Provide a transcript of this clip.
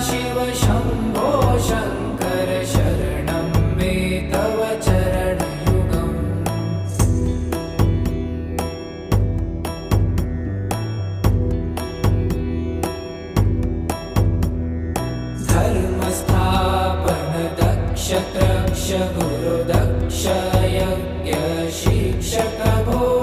सदाशिव शम्भो शङ्कर शरणं मे तव चरणयुगम्। धर्मस्थापन दक्ष त्रक्ष गुरुदक्ष यज्ञ शिक्षक भो